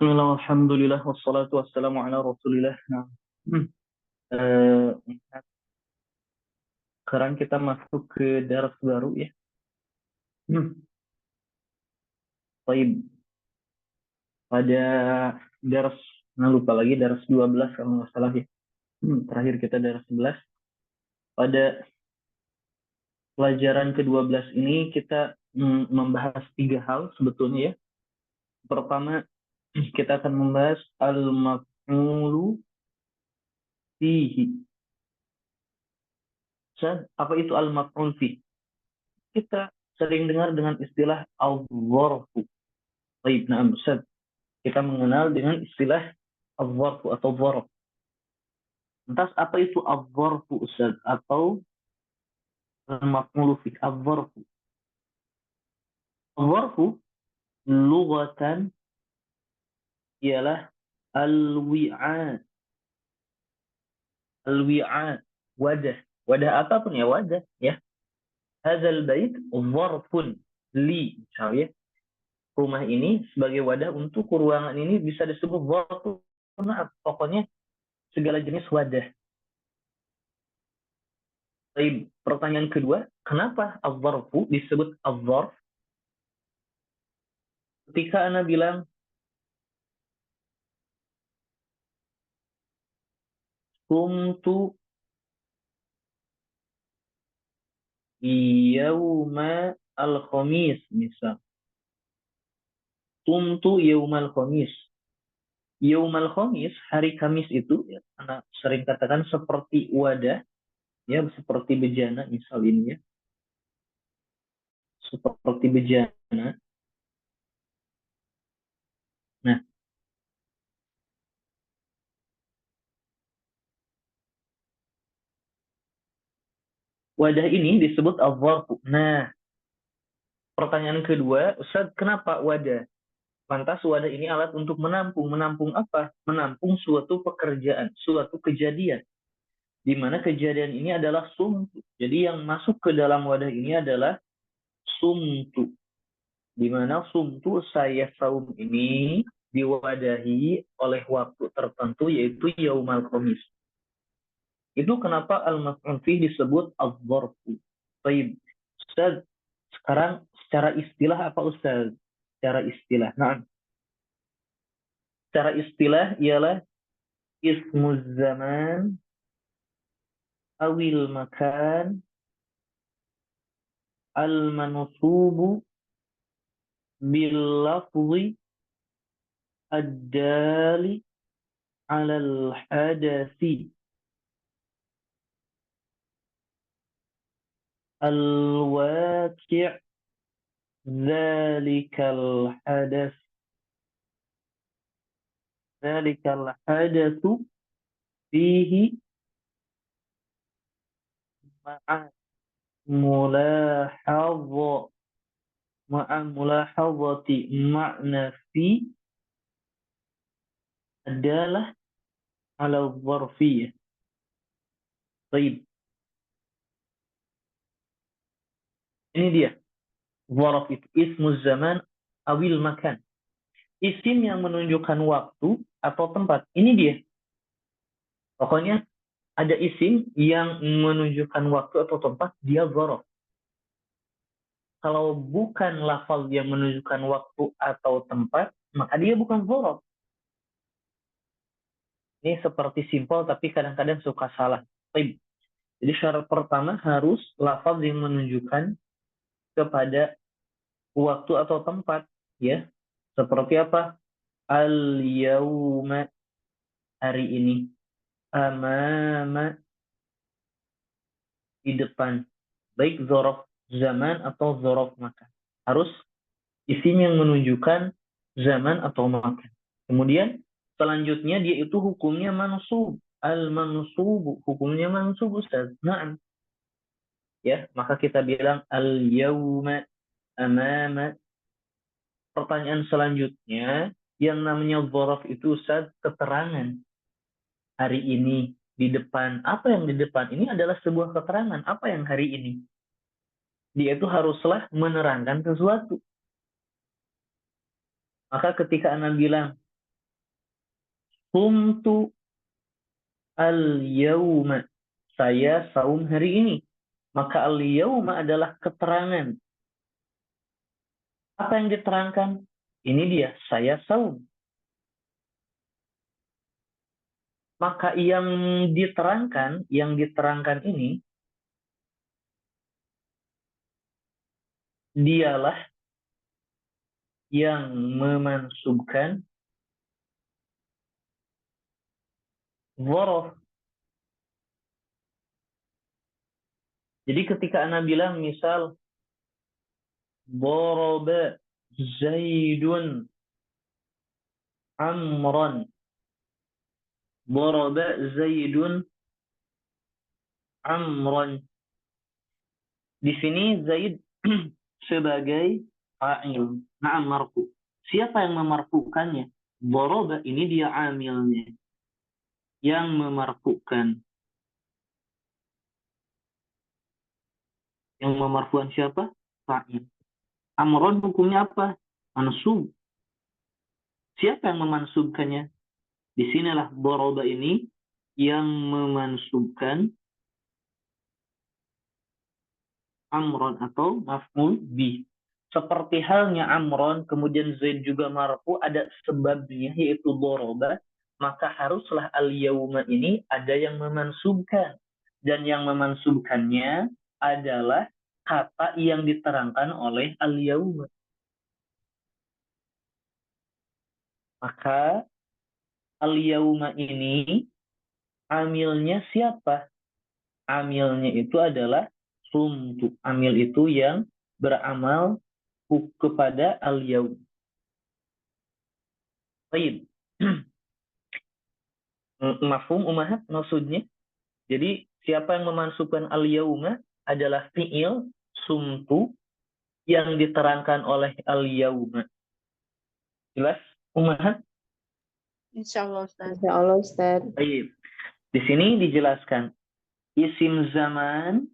Bismillah, alhamdulillah, wassalatu wassalamu ala rasulillah. Nah, hmm, eh, sekarang kita masuk ke daras baru ya. Hmm, Baik, pada daras, lupa lagi, daras 12 kalau nggak salah ya. Terakhir kita daras 11. Pada pelajaran ke-12 ini kita membahas tiga hal sebetulnya ya. Pertama, kita akan membahas al-maf'ulu fihi. Apa itu al-maf'ul fihi? Kita sering dengar dengan istilah al-dharfu. Baik, nah, Ustaz, kita mengenal dengan istilah al-dharfu atau dharf. Lantas apa itu al-dharfu, Ustaz? Atau al-maf'ulu fi al-dharfu? Al-dharfu lughatan ialah al-wi'a. Al-wi'a, wadah. Wadah apapun ya, wadah ya. Hadzal bait dharfun li, misalnya rumah ini sebagai wadah untuk ruangan ini bisa disebut dharfun. Nah, pokoknya segala jenis wadah. Baik, pertanyaan kedua, kenapa al-dharfu disebut al-dharf? Ketika Ana bilang, kumtu yauma al-khamis, misal. Kumtu yaumal khamis. Yaumal khamis, hari Kamis itu, ya, Ana sering katakan seperti wadah, ya, seperti bejana, misal ini ya. Seperti bejana. Nah, wadah ini disebut al-dharfu. Nah, pertanyaan kedua, Ustaz, kenapa wadah? Lantas wadah ini alat untuk menampung. Menampung apa? Menampung suatu pekerjaan, suatu kejadian. Di mana kejadian ini adalah sumtu. Jadi yang masuk ke dalam wadah ini adalah sumtu. Di mana sumtu, saya saum ini diwadahi oleh waktu tertentu, yaitu yaumal khamis. Itu kenapa al-maf'ul fih disebut al-dharfu. Baik, Ustaz, sekarang secara istilah apa, Ustaz? Secara istilah. Nah, secara istilah ialah ismuz zaman awil makan al-mansubu bil lafzi ad-dali ala al-hadasi al-waqi' zalikal hadas zalikal hadasu fihi ma'a mulahadha ma'a mulahadhati ma'na fi adalah ala dharfiyah. Baik, ini dia. Dharf itu ismuz zaman awil makan. Isim yang menunjukkan waktu atau tempat. Ini dia. Pokoknya ada isim yang menunjukkan waktu atau tempat, dia dzaraf. Kalau bukan lafal yang menunjukkan waktu atau tempat, maka dia bukan dzaraf. Ini seperti simpel tapi kadang-kadang suka salah. Jadi syarat pertama harus lafal yang menunjukkan kepada waktu atau tempat, ya. Seperti apa? Al-yauma, hari ini. Amama, di depan. Baik dzaraf zaman atau dzaraf makan. Harus isim yang menunjukkan zaman atau makan. Kemudian selanjutnya dia itu hukumnya mansub. Al-mansub, hukumnya mansub, Ustaz. Nah, ya, maka kita bilang al-yauma amama. Pertanyaan selanjutnya, yang namanya dzaraf itu, Ustaz, keterangan. Hari ini, di depan. Apa yang di depan? Ini adalah sebuah keterangan. Apa yang hari ini? Dia itu haruslah menerangkan sesuatu. Maka ketika Anda bilang, Sumtu al-yawma. Saya saum hari ini. Maka al-yawma adalah keterangan. Apa yang diterangkan? Ini dia, saya saum. Maka yang diterangkan ini, dialah yang memansubkan dhorof. Jadi ketika Ana bilang misal, dhoroba Zaidun Amron. Dhoroba Zaidun Amron. Di sini Zaid sebagai fa'il. Na'am marfu. Siapa yang memarfukannya? Dhoroba, ini dia amilnya. Yang memarfukan. Yang memarfukan siapa? Fa'il. Amron hukumnya apa? Mansub. Siapa yang memansubkannya? Di sinilah dhoroba ini yang memansubkan Amron atau maf'ul bi. Seperti halnya Amron, kemudian Zaid juga marfu, ada sebabnya yaitu dhoroba, maka haruslah al-yawma ini ada yang memansubkan. Dan yang memansubkannya adalah kata yang diterangkan oleh al-yawma. Maka al-yawma ini amilnya siapa? Amilnya itu adalah sumtu. Amil itu yang beramal kepada al-yaum. Baik. Mafhum umahat maksudnya. Jadi siapa yang memansubkan al-yauma adalah fi'il sumtu yang diterangkan oleh al-yauma. Jelas umahat? Insyaallah Ustaz. Insyaallah Ustaz. Baik. Di sini dijelaskan isim zaman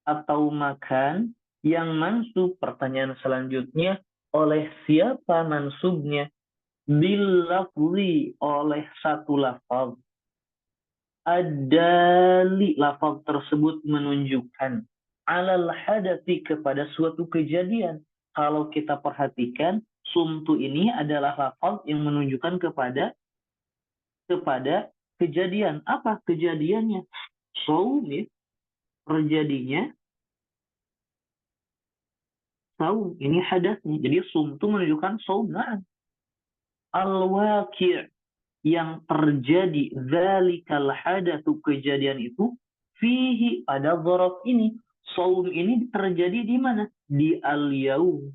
atau makan yang mansub, pertanyaan selanjutnya, oleh siapa mansubnya? Bil lafzi, oleh satu lafaz. Adali, lafaz tersebut menunjukkan alal hadati, kepada suatu kejadian. Kalau kita perhatikan, sumtu ini adalah lafaz yang menunjukkan kepada kejadian. Apa kejadiannya? Saum, terjadinya saum. Ini hadasnya. Jadi sumtu menunjukkan saum. Nah, al-waqi', yang terjadi, zalikal hadatsu, kejadian itu, fihi, pada dzaraf ini. Saum ini terjadi di mana? Di al-yaum.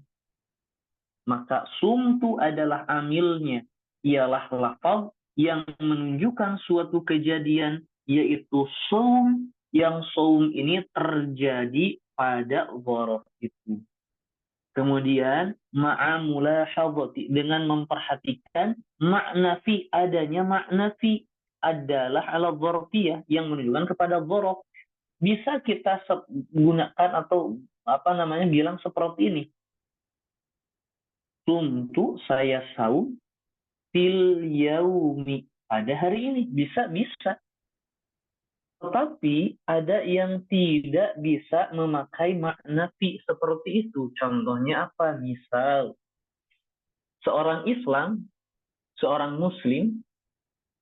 Maka sumtu adalah amilnya. Ialah lafaz yang menunjukkan suatu kejadian, yaitu saum, yang saum ini terjadi pada dzaraf itu. Kemudian ma'amulahadhati, dengan memperhatikan makna fi, adanya makna fi adalah ala dzarfiyah yang menunjukkan kepada dzaraf. Bisa kita gunakan atau bilang seperti ini. Sumtu, saya saum, fil yaumi, pada hari ini. Bisa. Tetapi ada yang tidak bisa memakai makna fi seperti itu. Contohnya apa? Misal, seorang Islam, seorang Muslim,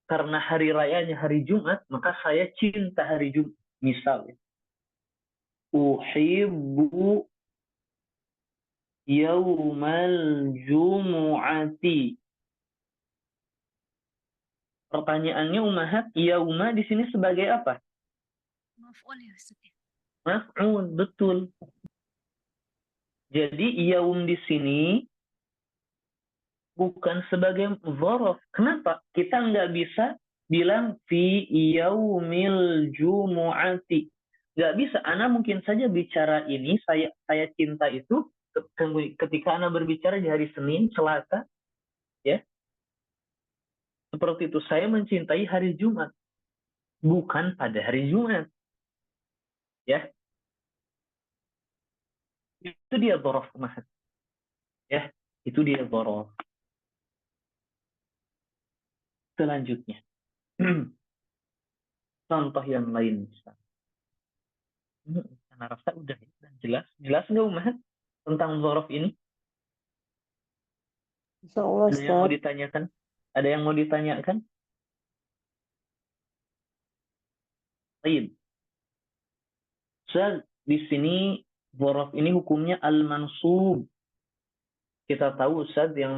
karena hari rayanya hari Jumat, maka saya cinta hari Jumat. Misal, uhibbu yaumal jumu'ati. Pertanyaannya umahat, yauma di sini sebagai apa? Maf'ul ya Ustaz. Maf'ul, betul. Jadi yaum di sini bukan sebagai dzaraf. Kenapa? Kita nggak bisa bilang fi yaumil jumu'ati. Nggak bisa. Ana mungkin saja bicara ini, saya cinta itu ketika Ana berbicara di hari Senin, Selasa, ya. Seperti itu. Saya mencintai hari Jumat, bukan pada hari Jumat. Ya. Itu dia dzaraf, Mas. Ya, itu dia dzaraf. Selanjutnya, contoh yang lain. Saya rasa udah jelas. Jelas nggak Umar tentang zorof ini? Insyaallah Ada yang mau Ustaz. ditanyakan? Ada yang mau ditanyakan? Baik. Ustaz, di sini zorof ini hukumnya al-mansub. Kita tahu Ustaz yang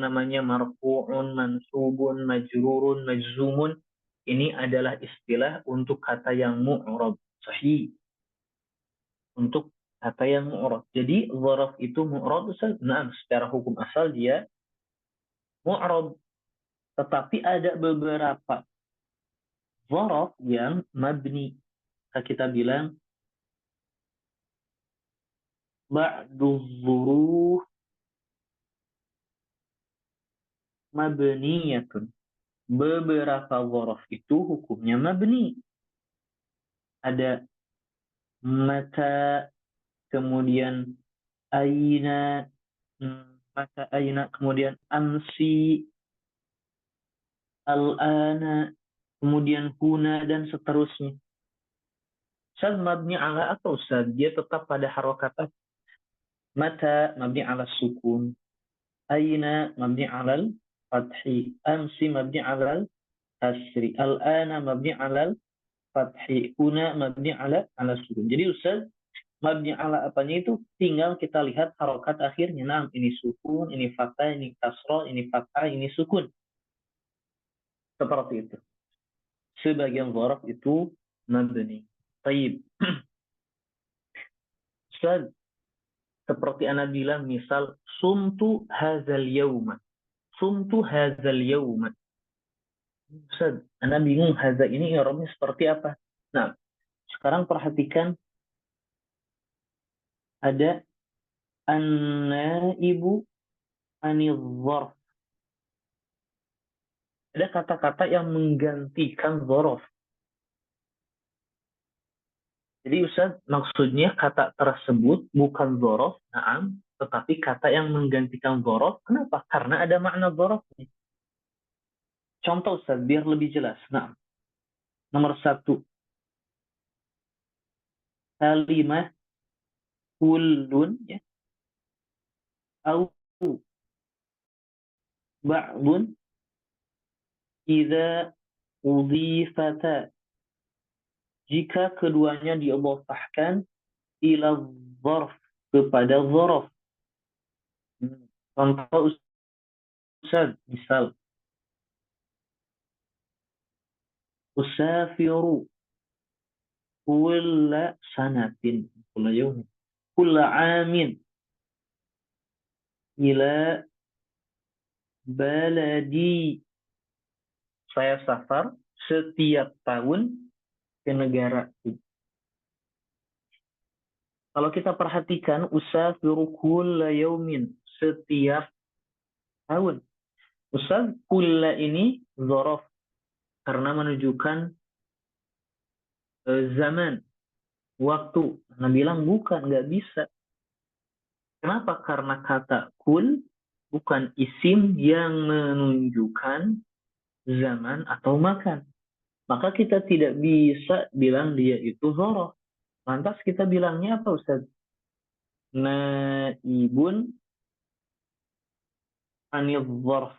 namanya marfu'un, mansubun, majrurun, majzumun ini adalah istilah untuk kata yang mu'rab. Sahih. Untuk kata yang mu'rab. Jadi zorof itu mu'rab Ustaz. Nah, secara hukum asal dia mu'rab. Tetapi ada beberapa zorof yang mabni. Kita bilang ba'du dzuruf mabniyatun. Beberapa zorof itu hukumnya mabni. Ada mata, kemudian aina, mata aina, kemudian amsi, al-ana, kemudian huna, dan seterusnya. Ustaz mabni ala apa Ustaz? Dia tetap pada harokat. Mata mabni ala sukun. Aina mabni ala fathi. Amsi mabni ala kasri. Al-ana mabni ala fathi. Huna mabni ala sukun. Jadi Ustaz, mabni ala apanya itu tinggal kita lihat harokat akhirnya. Nah, ini sukun, ini fathah, ini kasroh, ini fathah, ini sukun. Seperti itu. Sebagian zorof itu mabni. Taib. Ustaz, seperti Anda bilang, misal, sumtu hazal yawma. Sumtu hazal yawma. Ustaz, Anda bingung hazal ini i'rabnya seperti apa? Nah, sekarang perhatikan ada an-naibu anil dzarf. Ada kata-kata yang menggantikan dzaraf. Jadi Ustaz, maksudnya kata tersebut bukan dzaraf, na'am, tetapi kata yang menggantikan dzaraf. Kenapa? Karena ada makna dzaraf. Contoh Ustaz, biar lebih jelas. Nah, nomor 1, kalimah kullun, ya, au ba'dun idza udhifata. Jika keduanya diidhafahkan ila dzarf, kepada dzaraf. Contoh Ustaz, misal usafiru kulla sanatin, kulla yawmin, kulla amin ila baladi. Saya safar setiap tahun ke negara. Kalau kita perhatikan usafiru kulla yawmin, setiap tahun. Ustaz, kulla ini dzaraf karena menunjukkan zaman, waktu. Nah, bilang bukan, nggak bisa. Kenapa? Karena kata kul bukan isim yang menunjukkan zaman atau makan. Maka kita tidak bisa bilang dia itu dzaraf. Lantas kita bilangnya apa Ustaz? Naibun anil dzarf.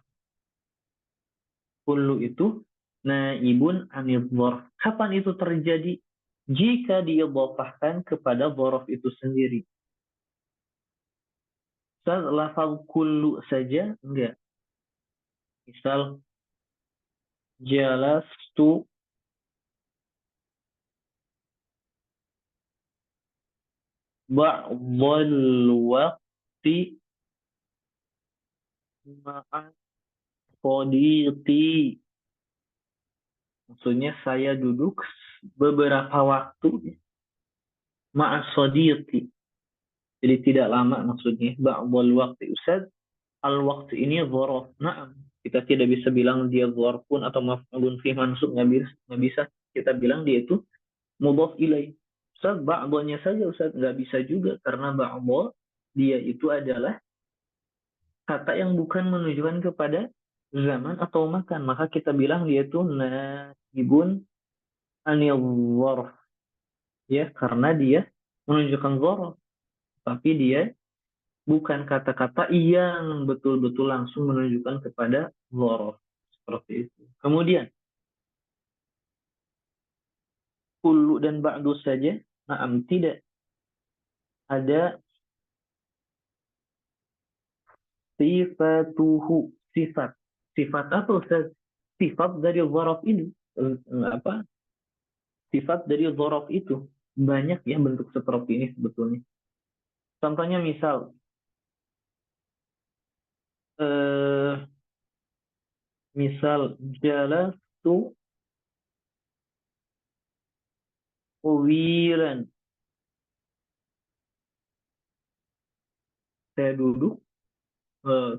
Kullu itu naibun anil dzarf. Kapan itu terjadi? Jika diidhafahkan kepada dzaraf itu sendiri. Ustaz, lafaz kullu saja enggak. Misal jalastu ba'dal waqti ma'a sadiqi. Maksudnya saya duduk beberapa waktu ma'a sadiqi. Jadi tidak lama maksudnya. Ba'dal waqti. Ustaz, al-waqti ini dzaraf. Nah, kita tidak bisa bilang dia dzarfun atau maf'ulun fi mansub, nggak bisa. Kita bilang dia itu mudhaf ilaih. Ustaz, ba'danya saja Ustaz, nggak bisa juga karena ba'dha dia itu adalah kata yang bukan menunjukkan kepada zaman atau makan, maka kita bilang dia itu naibun anil dzarf, ya, karena dia menunjukkan dzarf, tapi dia bukan kata-kata yang betul-betul langsung menunjukkan kepada dzaraf, seperti itu. Kemudian kullu dan ba'du saja, na'am, tidak ada sifatuhu, sifat. Sifat apa, Ustaz? Sifat dari dzaraf ini. Apa? Sifat dari dzaraf itu. Banyak ya bentuk seperti ini sebetulnya. Contohnya misal, eh, misal jalastu tawilan. Saya duduk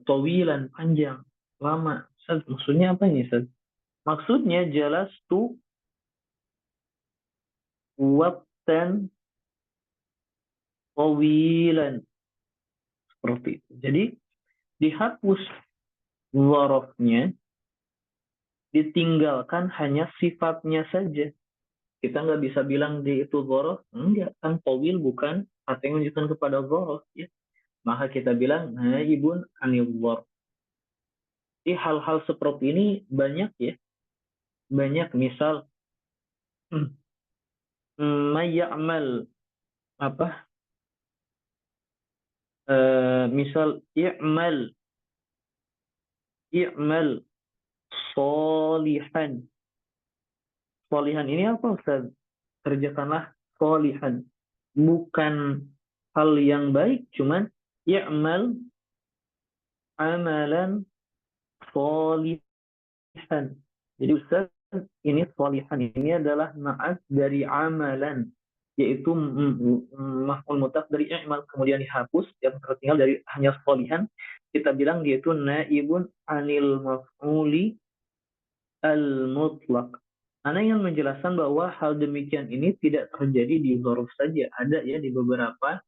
tawilan, panjang, lama. Ustaz, maksudnya apa ini, Ustaz? Maksudnya jalastu waqtan tawilan, seperti itu. Jadi dihapus dzarafnya, ditinggalkan hanya sifatnya saja. Kita nggak bisa bilang dia itu dzaraf, enggak, kan tawil bukan kata yang menunjukkan kepada dzaraf, ya. Maka kita bilang naibun anil dzarf. Jadi hal-hal seperti ini banyak ya, banyak. Misal mayya'mal, apa, misal i'mal solihan. Solihan ini apa, Ustaz? Kerjakanlah solihan. Bukan hal yang baik, cuman i'mal amalan solihan. Jadi Ustaz, ini solihan ini adalah naat dari amalan, yaitu maf'ul mutlaq dari i'mal, kemudian dihapus, yang tertinggal dari hanya solihan. Kita bilang dia itu naibun anil maf'uli al-mutlaq. Ana yang menjelaskan bahwa hal demikian ini tidak terjadi di dzaraf saja, ada ya di beberapa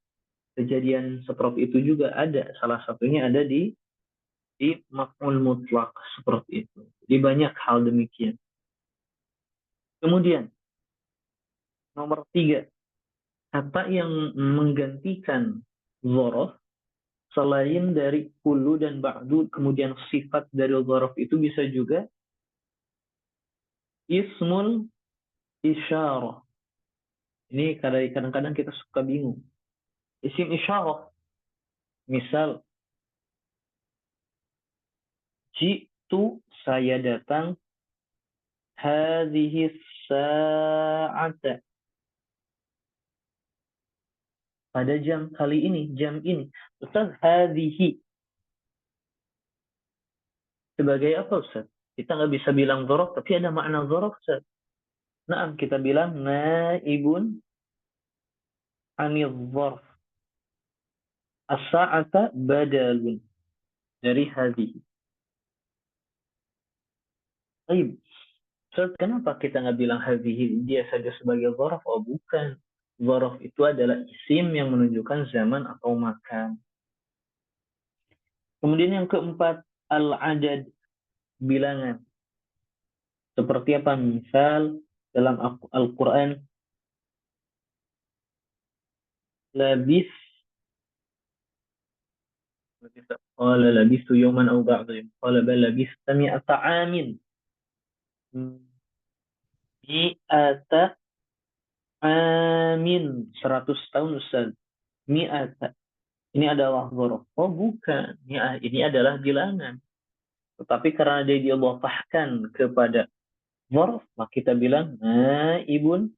kejadian seperti itu juga ada. Salah satunya ada di maf'ul mutlaq, seperti itu. Di banyak hal demikian. Kemudian nomor 3, kata yang menggantikan dzaraf selain dari kullu dan ba'du, kemudian sifat dari dzaraf itu bisa juga ismul isyarah. Ini kadang-kadang kita suka bingung. Isim isyarah, misal jitu, saya datang, hadhihi sa'ata, pada jam kali ini, jam ini. Ustaz, hadhihi sebagai apa, Ustaz? Kita nggak bisa bilang dzaraf, tapi ada makna dzaraf, Ustaz. Nah, kita bilang naibun anil dzarf. As-sa'ata badalun dari hadhihi. Baik, Ustaz, kenapa kita nggak bilang hadhihi dia saja sebagai dzaraf? Oh, bukan. Dzaraf itu adalah isim yang menunjukkan zaman atau makan. Kemudian yang keempat, al-adad, bilangan. Seperti apa? Misal dalam Al-Quran, labis, qala labistu yawman aw ba'da yawm, qala bal labista mi'ata amin. Mi'ata amin, 100 tahun, Ustaz. Mi'ata, ini adalah dzaraf. Oh, bukan. Ini adalah bilangan. Tetapi karena dia diidhafahkan kepada dzaraf, maka kita bilang naibun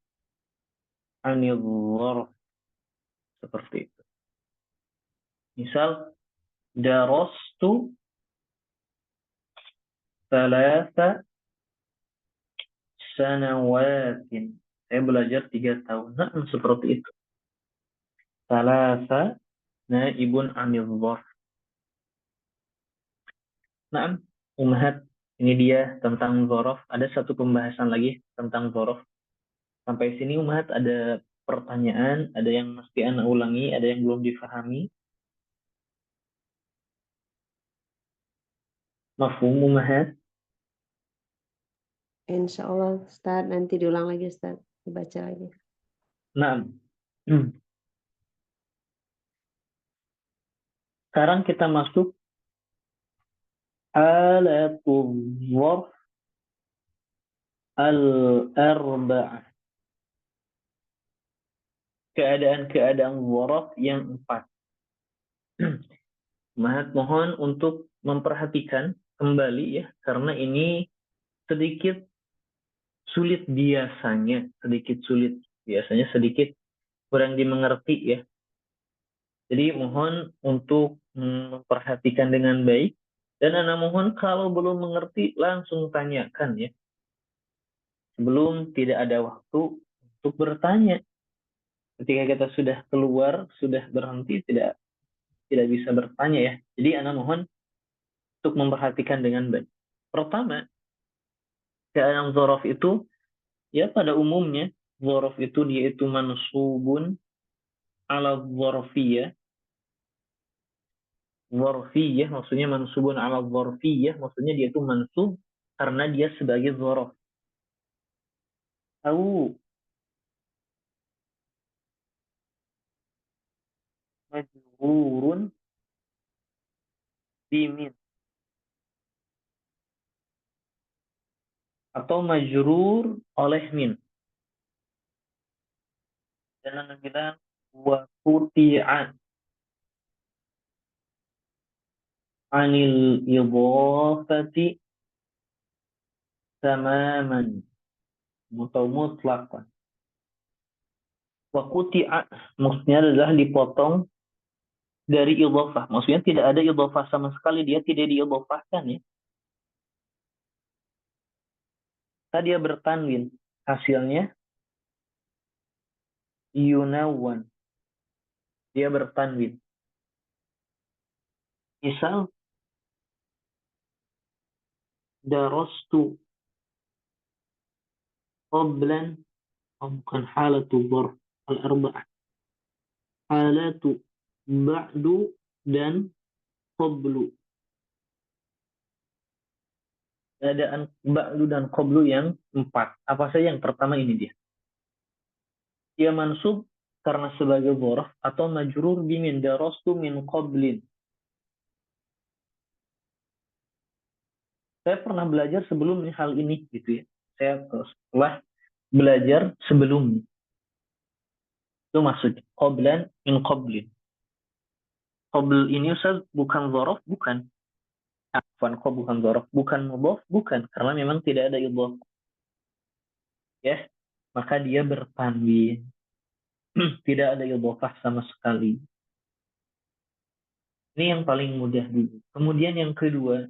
anil dzaraf, seperti itu. Misal darastu thalatha sanawatin. Saya belajar 3 tahun. Nah, seperti itu. Thalatha naibun anil dzarf. Nah, Ummahat, ini dia tentang dzaraf. Ada satu pembahasan lagi tentang dzaraf. Sampai sini Ummahat ada pertanyaan, ada yang mesti Ana ulangi, ada yang belum difahami. Mafhum Ummahat? Insya Allah Ustaz, nanti diulang lagi Ustaz, dibaca lagi. Nah, sekarang kita masuk halatul dzarf al-arba'ah. Keadaan-keadaan dzaraf yang 4. Mohon untuk memperhatikan kembali ya, karena ini sedikit sulit biasanya, sedikit kurang dimengerti ya. Jadi mohon untuk memperhatikan dengan baik, dan Anda mohon kalau belum mengerti langsung tanyakan ya. Sebelum tidak ada waktu untuk bertanya. Ketika kita sudah keluar, sudah berhenti, tidak bisa bertanya ya. Jadi Anda mohon untuk memperhatikan dengan baik. Pertama, keadaan dzaraf itu ya pada umumnya dzaraf itu dia itu mansubun ala dzarfiyah. Dzarfiyah maksudnya mansubun ala dzarfiyah, maksudnya dia itu mansub karena dia sebagai dzaraf. Atau majrurun bimin, atau majrur oleh min. Dan Anda bilang wa quti'an anil idhafati tamaman atau mutlaqan. Wa quti'a maksudnya adalah dipotong dari idhafah. Maksudnya tidak ada idhafah sama sekali, dia tidak diidhafahkan ya. Tadi dia bertanwin, hasilnya yunawwan. Dia bertanwin. Misal darastu qablan, bukan halatu dzarf al-arba'ah. Halatu ba'du dan qablu. Keadaan ba'du dan qablu yang 4. Apa saja? Yang pertama ini dia. Dia mansub karena sebagai dzaraf atau majrur bimin, darastu min qablin. Saya pernah belajar sebelum hal ini gitu ya. Saya setelah belajar sebelumnya. Itu maksudnya qablan min qablin. Qabl ini Ustaz bukan dzaraf, bukan. Afwan, kok bukan dzaraf, bukan mudhaf, bukan, karena memang tidak ada idhaf. Ya, maka dia bertanwin. Tidak ada idhafah sama sekali. Ini yang paling mudah dulu. Kemudian yang kedua,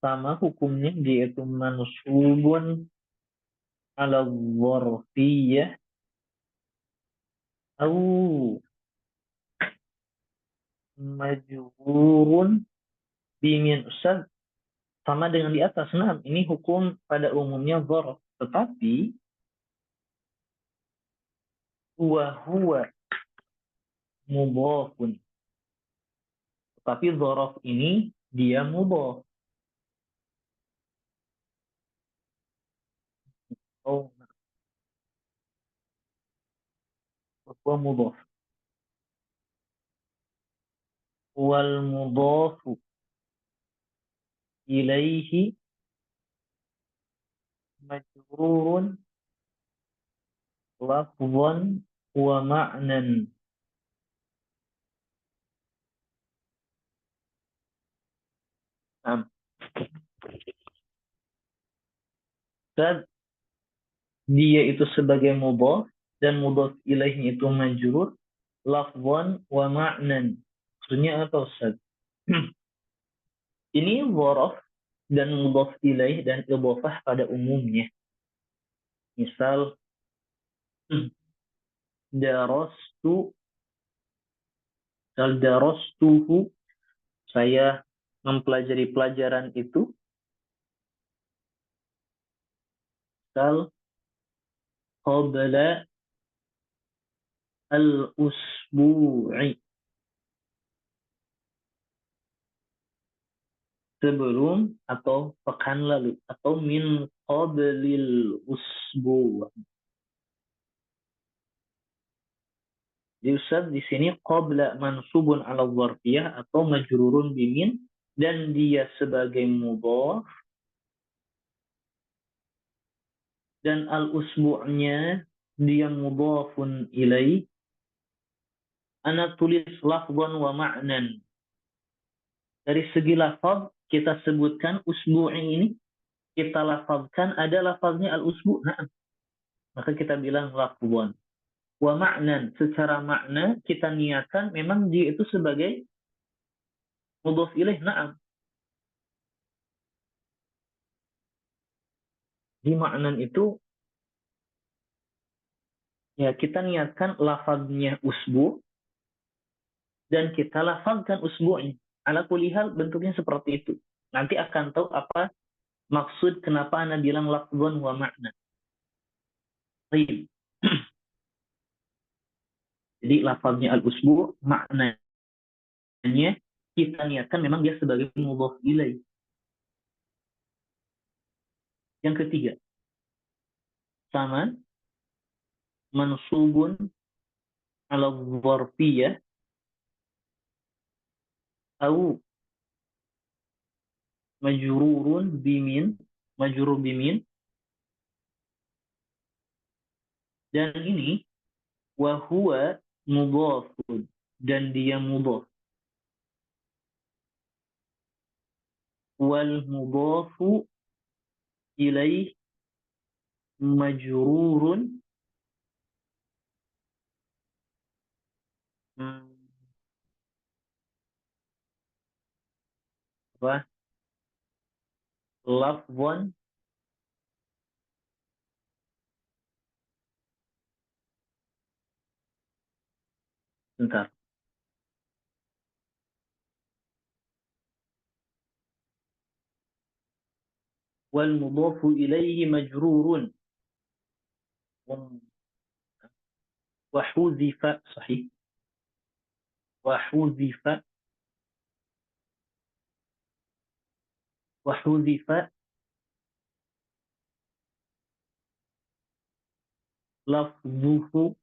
sama hukumnya, dia itu mansubun ala dzarfiyah au majrurun bimin. Ustaz, sama dengan di atas. Nah, ini hukum pada umumnya dzaraf, tetapi huwa mudhafun. Tapi dzaraf ini dia mudhaf. Oh, huwa mudhaf. Wal mudhafu ilaihi majrurun lafzan wa ma'nan. Nah, dan dia itu sebagai mudhaf dan mudhaf ilaihi itu majrur lafzan wa ma'nan. Maksudnya apa Ustaz? Ini dzaraf dan mudhaf ilaih dan idhafah pada umumnya. Misal darastu, darastuhu, saya mempelajari pelajaran itu. Misal qabla al-usbu'i, sebelum atau pekan lalu atau min qablil usbu'. Jadi Ustaz di sini qabla mansubun ala dzarfiyah atau majrurun bimin dan dia sebagai mudhaf dan al-usbu'nya dia mudhafun ilaih. Ana tulis lafzan wa ma'nan. Dari segi lafaz kita sebutkan usbu'i ini kita lafazkan ada lafaznya al-usbu'. Nah, maka kita bilang lafzan. Wa ma'nan, secara makna kita niatkan memang dia itu sebagai mudhaf ilaih. Na'am. Di ma'nan itu ya kita niatkan lafaznya usbu' dan kita lafazkan usbu'nya. Ala kulli hal bentuknya seperti itu. Nanti akan tahu apa maksud kenapa ana bilang lafzan wa ma'na. Baik. Jadi lafaznya al-usbu', maknanya kita niatkan memang dia sebagai mudhaf ilaih. Yang ketiga, sama mansubun ala dzarfiyah atau majrurun bimin, majrur bimin, dan ini wa huwa mudhafun dan dia mudhaf. Wal mudhafu ilaih majrurun apa? Lafzan bentar. Wal mudhafu ilaihi majrurun wa hudzifa sahih وحذف وحذف لفظه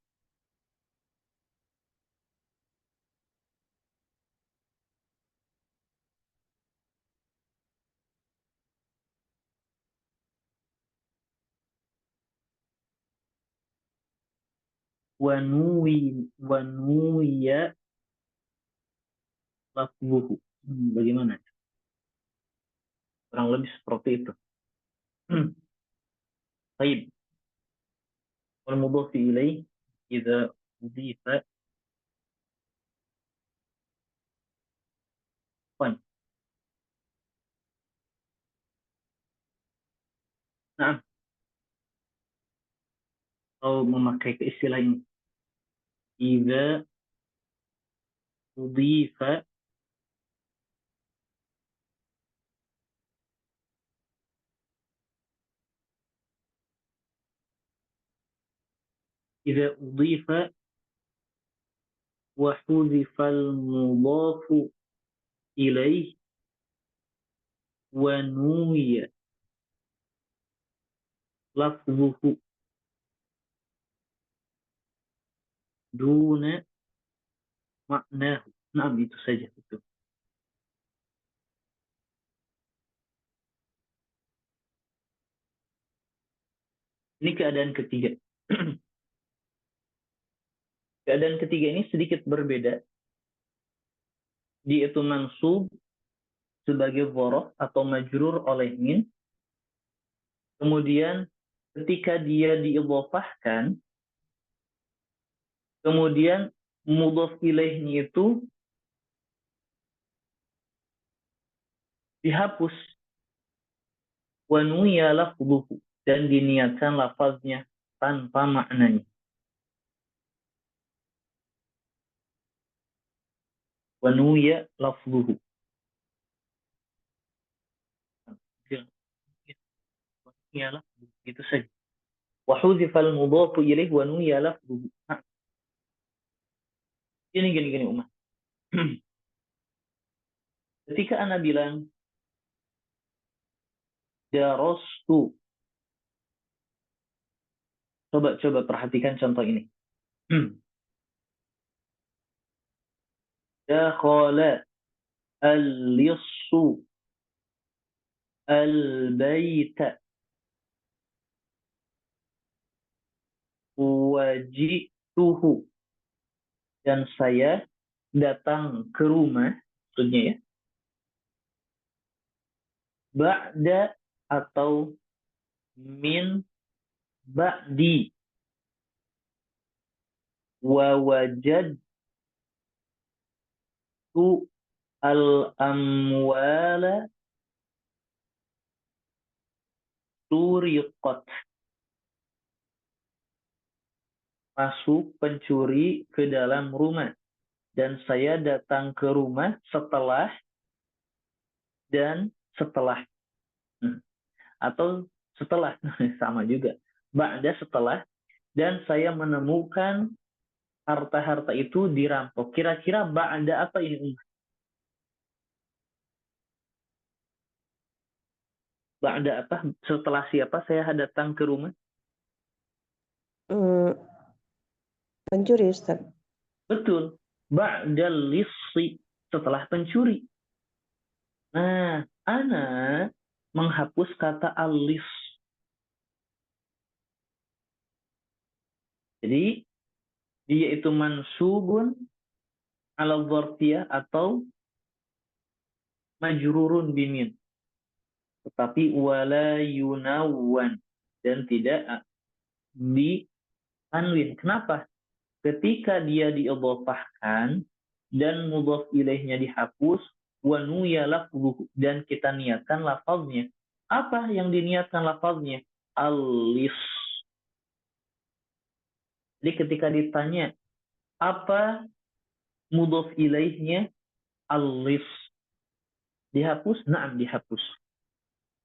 ونوي لفظه. Bagaimana? Kurang lebih seperti itu. Baik. والمضاف إليه إذا أضيف فن. Nah, atau memakai istilah ini. إذا أضيف إذا أضيف وحذف المضاف إليه ونوي لفظه دون معناه. Nah, itu saja itu. Ini keadaan ketiga. Keadaan ketiga ini sedikit berbeda. Dia itu mansub sebagai dzaraf atau majrur oleh min. Kemudian ketika dia diidhofahkan, kemudian mudhaf ilaihnya itu dihapus. Wa nuya lafdhuhu, dan diniatkan lafaznya tanpa maknanya. Wa nuya lafdhuhu. Itu saja. Wa hudzifal mudhafu ilaih wa nuya lafdhuhu. Gini Umar. Ketika ana bilang darastu. Coba perhatikan contoh ini. Dakhala al-lissu al-baita wajituhu. Dan saya datang ke rumah, maksudnya ya, ba'da atau min ba'di, wa wajadtu al-amwala suriqat. Masuk pencuri ke dalam rumah. Dan saya datang ke rumah setelah dan setelah. Atau setelah, sama juga. Ba'da setelah, dan saya menemukan harta-harta itu dirampok. Kira-kira ba'da apa ini? Ba'da apa? Setelah siapa saya datang ke rumah? Pencuri, Ustaz. Betul. Ba'dal lissi, setelah pencuri. Nah, ana menghapus kata alis. Jadi, dia itu mansubun ala dzarfiyah atau majrurun bimin. Tetapi wala yunawwan, dan tidak di tanwin. Kenapa? Ketika dia diidhofahkan dan mudhaf ilaihnya dihapus, wa nuya lafzuhu, dan kita niatkan lafaznya. Apa yang diniatkan lafaznya? Alis. Jadi ketika ditanya apa mudhaf ilaihnya, alis, dihapus? Na'am, dihapus.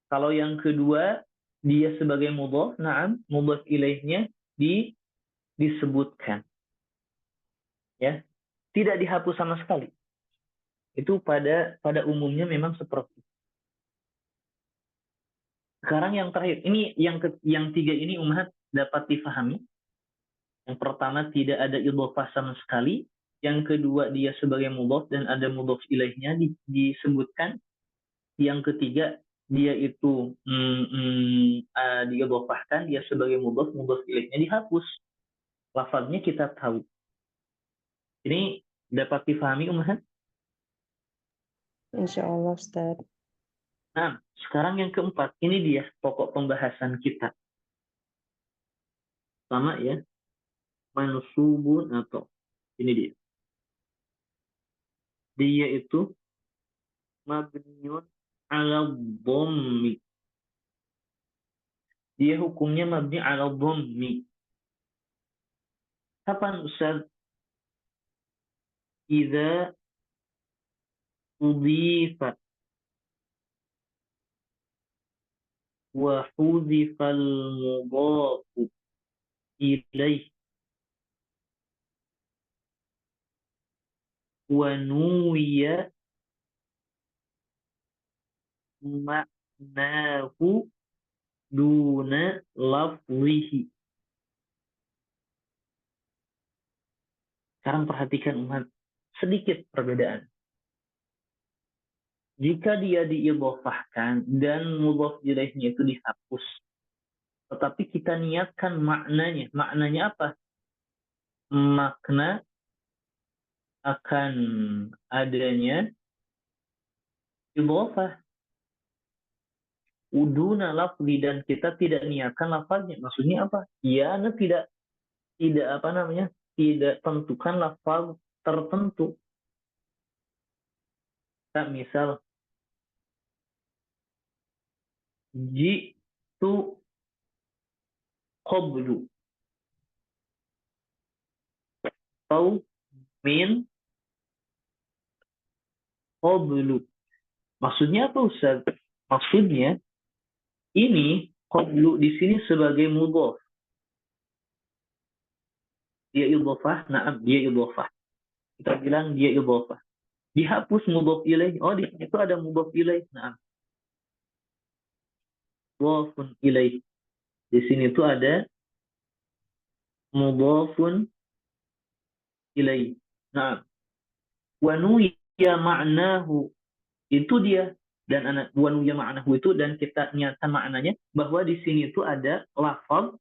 Kalau yang kedua dia sebagai mudhaf, na'am, mudhaf ilaihnya disebutkan. Ya, tidak dihapus sama sekali. Itu pada umumnya memang seperti itu. Sekarang yang terakhir, ini yang tiga ini umat dapat difahami. Yang pertama tidak ada idhofah sama sekali. Yang kedua dia sebagai mudhaf dan ada mudhaf ilaihnya disebutkan. Yang ketiga dia itu diidhofahkan, dia sebagai mudhaf ilaihnya dihapus. Lafaznya kita tahu. Ini dapat difahami umat? Insya Allah, Ustaz. Nah, sekarang yang keempat, ini dia pokok pembahasan kita. Sama ya, mansubun atau ini dia. Dia itu mabniun ala dhammi. Dia hukumnya mabni ala dhammi. Kapan Ustaz? Idza udhifa wa hudhifa al-mudhafu ilaih wa nuwiya ma'nahu duna lafzihi. Sekarang perhatikan umat, sedikit perbedaan. Jika dia diidhofahkan dan mudhaf ilaihnya itu dihapus, tetapi kita niatkan maknanya. Maknanya apa? Makna akan adanya idhofah uduna lafzi, dan kita tidak niatkan lafaznya. Maksudnya apa? Ya, tidak apa namanya? Tidak tentukan lafaz tertentu. Misal jitu qablu atau min qablu. Maksudnya apa, Ustaz? Maksudnya ini qablu di sini sebagai mudhaf. Dia idhofah, na'am, dia idhofah. Kita bilang dia idhofah. Dihapus mudhaf ilaih. Oh, di situ ada mudhaf ilaih. Na'am. mudhafun ilaih. Di sini tuh ada mudhafun ilaih. Nah, wa nuya ma'nahu, itu dia. Dan wa nuya ma'nahu itu, dan kita nyatakan maknanya bahwa di sini itu ada lafaz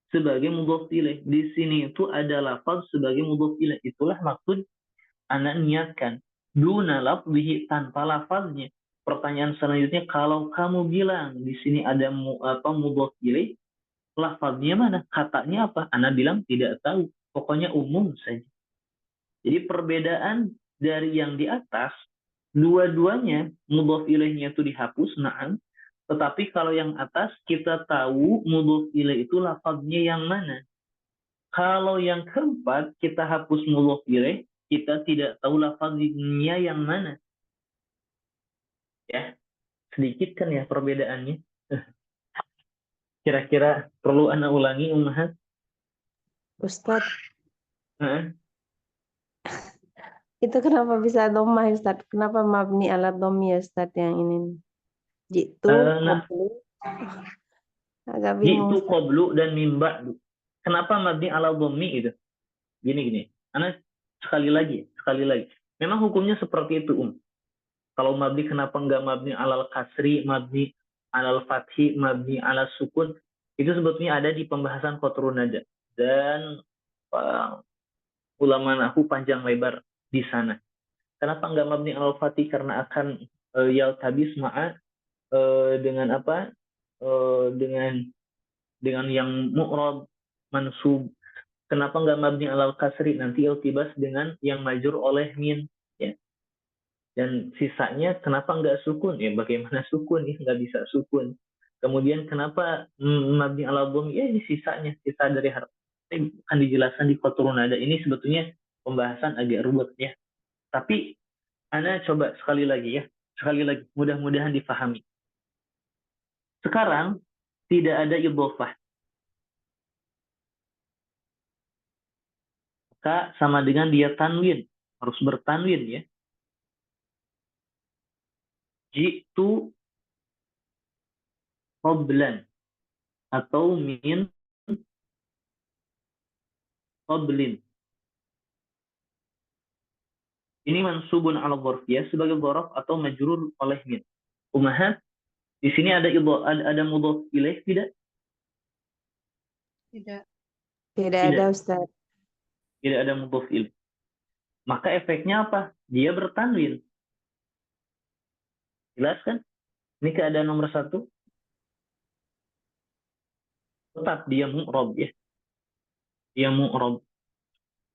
sebagai mudhaf ilaih. Di sini itu ada lafaz sebagai mudhaf ilaih. Itulah maksud anak niatkan. Duna lafzihi, tanpa lafaznya. Pertanyaan selanjutnya, kalau kamu bilang di sini ada mudhaf ilaih, lafaznya mana? Katanya apa? Anak bilang tidak tahu. Pokoknya umum saja. Jadi perbedaan dari yang di atas, dua-duanya mudhaf ilaihnya itu dihapus, na'am. Tetapi kalau yang atas kita tahu mudhaf ilaih itu lafaznya yang mana. Kalau yang keempat kita hapus mudhaf ilaih, kita tidak tahu lafaznya yang mana. Ya, sedikit kan ya perbedaannya. Kira-kira perlu anak ulangi, Ummahat? Ustadz, Heeh. itu kenapa bisa domah ya, Ustadz? Kenapa mabni ala domi ya, Ustadz, yang ini? Jitu, Nah, qablu. Agak bingung, itu Ustadz. qablu dan mim ba'du. Kenapa mabni ala dhammi itu? Gini. Anak sekali lagi. Memang hukumnya seperti itu, Kalau mabni, kenapa enggak mabni alal kasri, mabni alal fathi, mabni alal sukun? Itu sebetulnya ada di pembahasan qatrun nada. Dan ulama nahwu panjang lebar di sana. Kenapa enggak mabni alal fathi? Karena akan yaltabis ma'a dengan apa? Dengan yang mu'rab, mansub. Kenapa enggak mabni alal kasri? Nanti iltibas dengan yang majur oleh min. Ya. Dan sisanya kenapa enggak sukun? Ya bagaimana sukun? Ya nggak bisa sukun. Kemudian kenapa mabni ala dhammi? Ya ini sisanya, sisa dari harf. Ini akan dijelaskan di qatrun nada. Ini sebetulnya pembahasan agak rumit ya. Tapi Ana coba sekali lagi ya. Sekali lagi, mudah-mudahan difahami. Sekarang tidak ada idhofah. Maka sama dengan dia tanwin. Harus bertanwin ya. Jitu qoblan atau min qoblin. Ini mansubun ala dzarfiyah sebagai dzaraf atau majrur oleh min. Ummahat, di sini ada mudhaf ilaih tidak? Tidak. Tidak ada, Ustadz. Tidak ada mudhaf ilaih. Maka efeknya apa? Dia bertanwin. Jelas kan? Ini keadaan nomor 1. Tetap dia mu'rab ya. Dia mu'rab.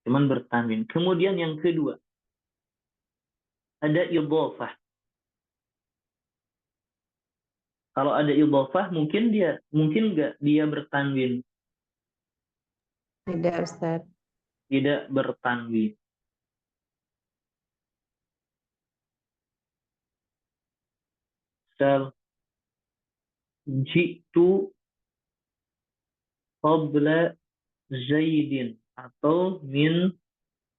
Cuman bertanwin. Kemudian yang kedua, ada idhofah. Kalau ada idhofah mungkin nggak dia bertanwin? Tidak, Ustadz. Tidak bertanwin. Misal jitu qabla Zaidin atau min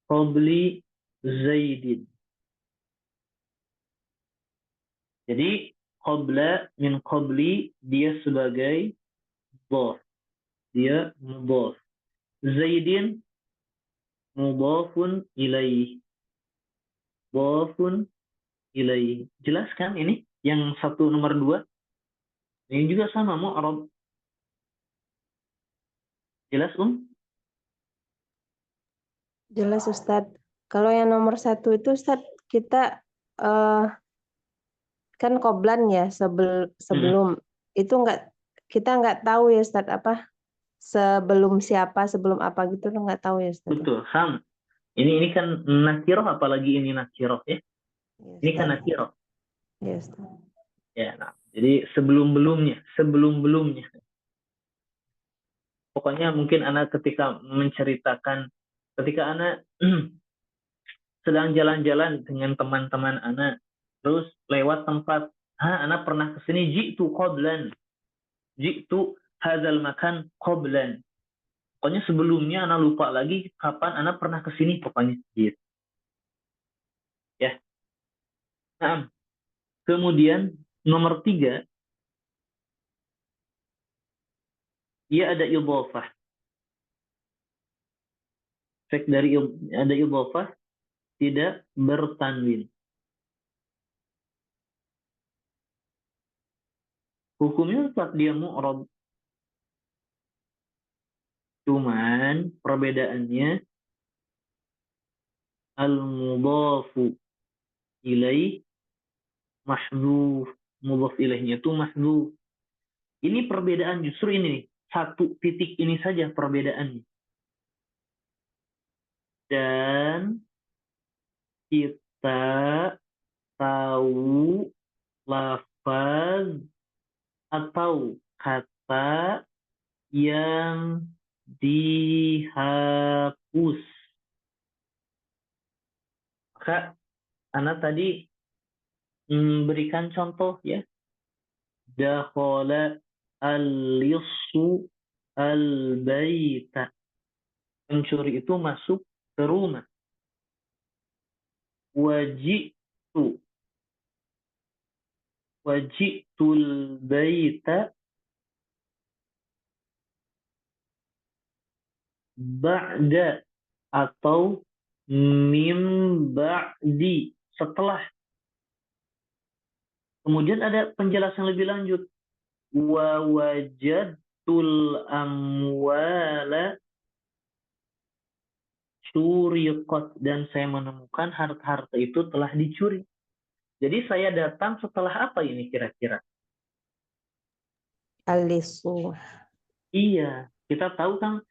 qabli Zaidin. Jadi qabla min qabli dia sebagai mudhaf. Dia mudhaf. Zaidin mudhafun ilaih. Mudhafun ilaih. Jelas kan ini? Yang satu nomor 2. Ini juga sama mu'rab. Jelas, Jelas, Ustadz. Kalau yang nomor 1 itu, Ustadz, kita kan qoblan ya, sebelum. Itu kita nggak tahu ya, Ustadz, apa sebelum siapa, sebelum apa gitu, nggak tahu ya, Ustadz. Betul, sama. Ini kan nakiroh, apalagi ini nakiroh ya. Ya, Ini kan Ustadz. nakiroh. Ya, Ustadz. Ya, nah, jadi sebelum-belumnya. Pokoknya mungkin anak ketika menceritakan, ketika anak sedang jalan-jalan dengan teman-teman anak, terus lewat tempat, anak pernah kesini, jitu hadzal makan qoblan. Pokoknya sebelumnya anak lupa lagi kapan anak pernah kesini, pokoknya gitu. Ya. Nah, kemudian nomor 3, dia ada idhofah. Efek dari ada idhofah tidak bertanwin. Hukumnya saat dia mu'rab. Cuman perbedaannya al-mudhafu ilaih mahdzuf. Mudhaf ilaihnya itu mahdzuf. Ini perbedaan justru ini nih. Satu titik ini saja perbedaannya. Dan kita tahu lafaz atau kata yang dihapus. Maka anak tadi berikan contoh ya. Dakhala al-lissu al-baita. Pencuri itu masuk ke rumah. Wajitu. Wajitul baita ba'da atau mim ba'di, setelah. Kemudian ada penjelasan lebih lanjut. Wa wajadtul amwala suriqat, dan saya menemukan harta-harta itu telah dicuri. Jadi saya datang setelah apa ini kira-kira? Alisu. Iya, kita tahu kan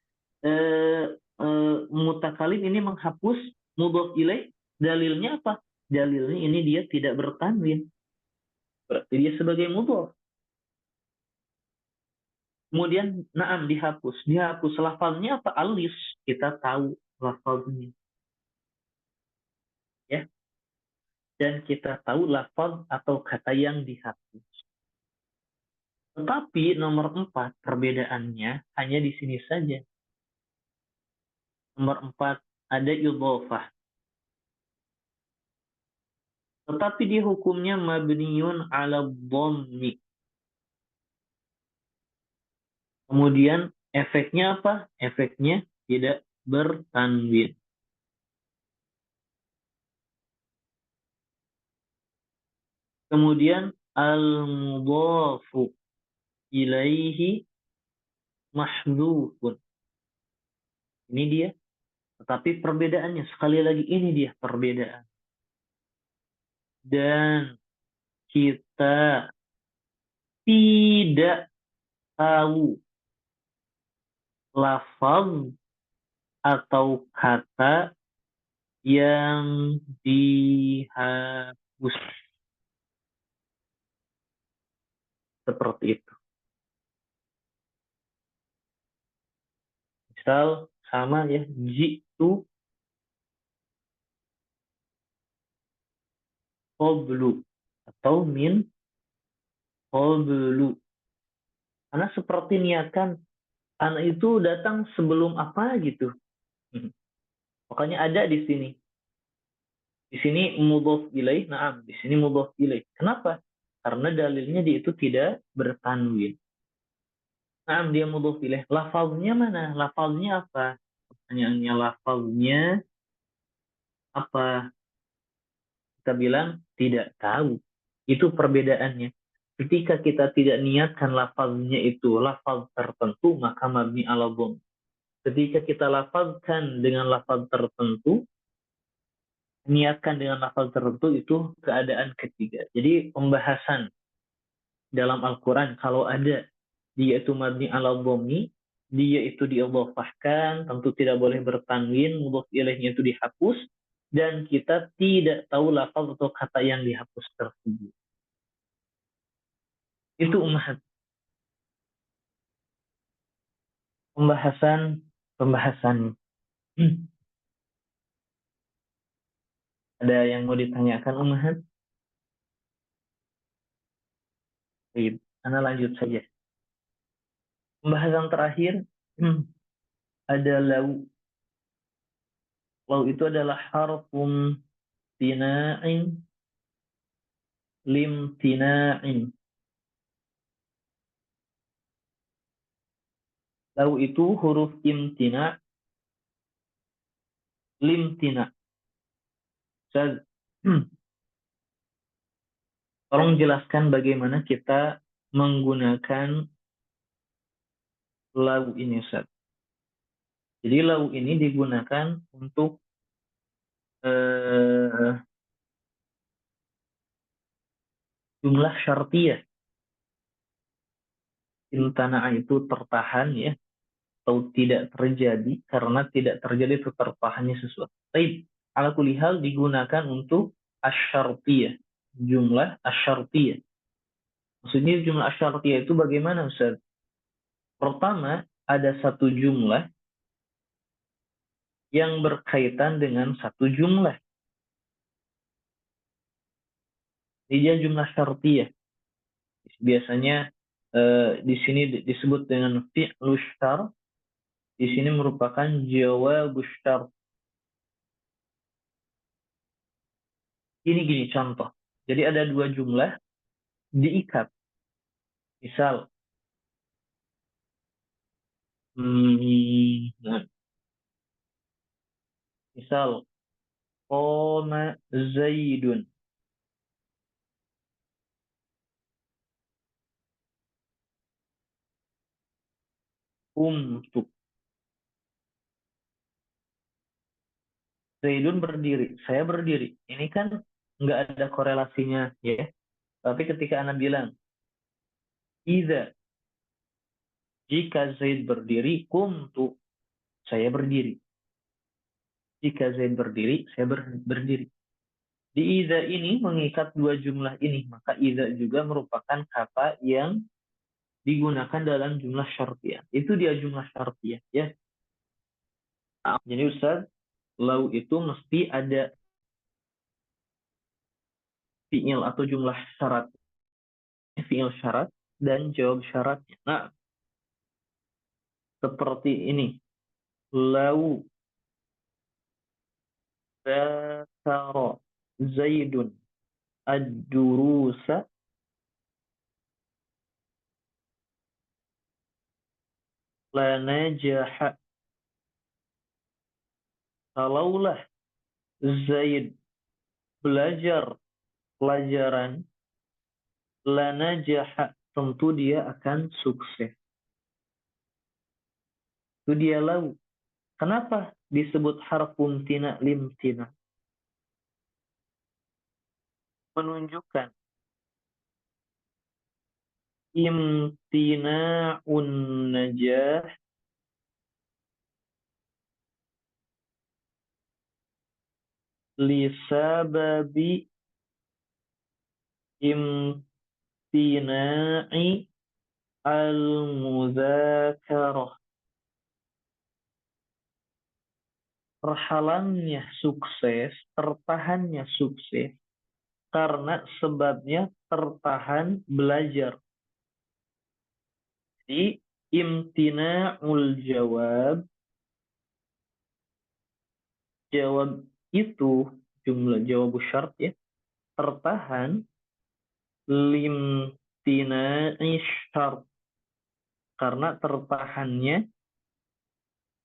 mutakalim ini menghapus mudhof ilaih. Dalilnya apa? Dalilnya ini dia tidak bertanwin. Berarti dia sebagai mudhof. Kemudian na'am dihapus. Dihapus lafalnya apa? Alis. Kita tahu lafalnya. Ya. Dan kita tahu lafal atau kata yang dihapus. Tetapi nomor 4 perbedaannya hanya di sini saja. Nomor 4 ada idhofah. Tetapi dia hukumnya mabniun ala dhammi. Kemudian efeknya apa? Efeknya tidak bertanwin. Kemudian al-mudhafu ilaihi mahdzufun. Ini dia. Tetapi perbedaannya, sekali lagi ini dia perbedaan. Dan kita tidak tahu lafaz atau kata yang dihapus. Seperti itu. Misal sama ya, jitu qablu atau min qablu. Karena seperti niatkan anak itu datang sebelum apa gitu. Makanya ada di sini. Di sini mudhof ilaih, na'am. Di sini mudhof ilaih. Kenapa? Karena dalilnya dia itu tidak bertanwin. Na'am, dia mudhof ilaih. Lafaznya mana? Lafaznya apa? Pertanyaannya lafaznya apa? Kita bilang tidak tahu. Itu perbedaannya. Ketika kita tidak niatkan lafaznya itu lafaz tertentu, maka mabni ala dhamm. Ketika kita lafazkan dengan lafaz tertentu, niatkan dengan lafaz tertentu, itu keadaan ketiga. Jadi pembahasan dalam Al-Quran, kalau ada dia itu mabni ala dhammi, dia itu diidhofahkan, tentu tidak boleh bertanwin, mudhof ilaihnya itu dihapus, dan kita tidak tahu lafaz atau kata yang dihapus tersebut. Itu ummahat. Pembahasan. Ada yang mau ditanyakan ummahat? Baik, Ana lanjut saja. Pembahasan terakhir ada lau. Lau itu adalah harfum tina'in limtina'in. Lau itu huruf imtina, limtina. Ustaz, tolong jelaskan bagaimana kita menggunakan lau ini, Ustaz. Jadi lau ini digunakan untuk jumlah syartiyah. Imtana'a itu tertahan ya, atau tidak terjadi, karena tidak terjadi itu tertahannya sesuatu. Baik, ala kulli hal digunakan untuk asyartiyah, jumlah asyartiyah. Maksudnya jumlah asyartiyah itu bagaimana, Ustaz? Pertama, ada satu jumlah yang berkaitan dengan satu jumlah. Ini dia jumlah syartiyah. Biasanya di sini disebut dengan fi'lu syart. Di sini merupakan jawab syart. Gini contoh. Jadi ada dua jumlah diikat. Misal, misal, qoma Zaidun. Untuk Zaidun berdiri, saya berdiri. Ini kan nggak ada korelasinya, ya. Tapi ketika Anda bilang, jika Zaid berdiri, kumtu, saya berdiri. Jika Zaid berdiri, saya berdiri. Di iza ini mengikat dua jumlah ini, maka iza juga merupakan kata yang digunakan dalam jumlah syartiyah. Itu dia jumlah syartiyah, ya. Jadi Ustaz, lau itu mesti ada fi'il atau jumlah syarat. Fi'il syarat dan jawab syaratnya. Nah, seperti ini. Lau zakara Zaidun ad-durusa lanajaha. Kalaulah Zaid belajar pelajaran, lanajaha, tentu dia akan sukses. Itu dia lau. Kenapa disebut harfun tina limtina? Menunjukkan imtina'un najah lisababi imtina'i al-mudzakarah. Terhalangnya sukses, tertahannya sukses, karena sebabnya tertahan belajar. Jadi, imtina'ul jawab, jawab itu jumlah jawab syarat ya, tertahan limtina'i syarat, karena tertahannya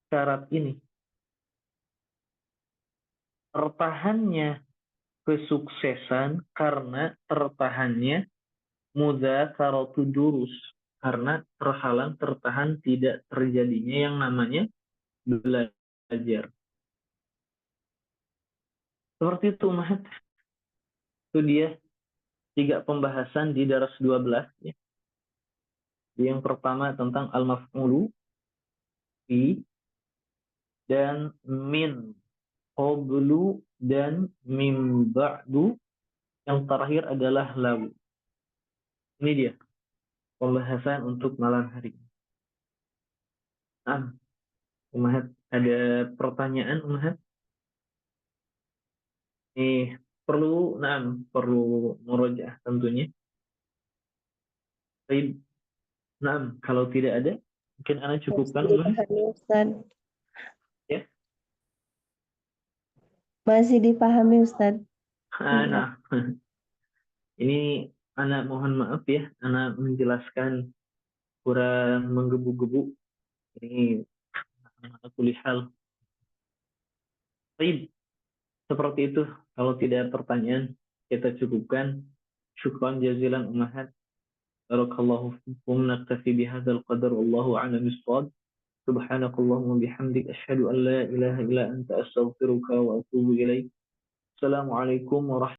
syarat ini. Tertahannya kesuksesan karena tertahannya mudzakaratu durus, karena tertahan tidak terjadinya yang namanya belajar. Seperti itu, Mahat. Itu dia 3 pembahasan di daras 12 ya. Yang pertama tentang al-maf'ulu fi dan min qablu dan min ba'du. Yang terakhir adalah lau. Ini dia pembahasan untuk malam hari ini. Umahat, ada pertanyaan, Umahat? Perlu murojaah tentunya. Baik. Kalau tidak ada, mungkin Anda cukupkan, Masih Umahat. dipahami, Ustaz. Ya. Masih dipahami, Ustaz. Nah, ini anak mohon maaf ya, anak menjelaskan kurang menggebu-gebu. Ini ala kulli hal. Baik, seperti itu. Kalau tidak ada pertanyaan, kita cukupkan. Syukran jazilan umahat. Barakallahu fikum. Naktafi bihadzal qadar. Wallahu a'lam bishawab. Subhanakallahumma bihamdik. Asyhadu an la ilaha illa anta astaghfiruka wa atubu ilaik. Assalamualaikum warahmatullahi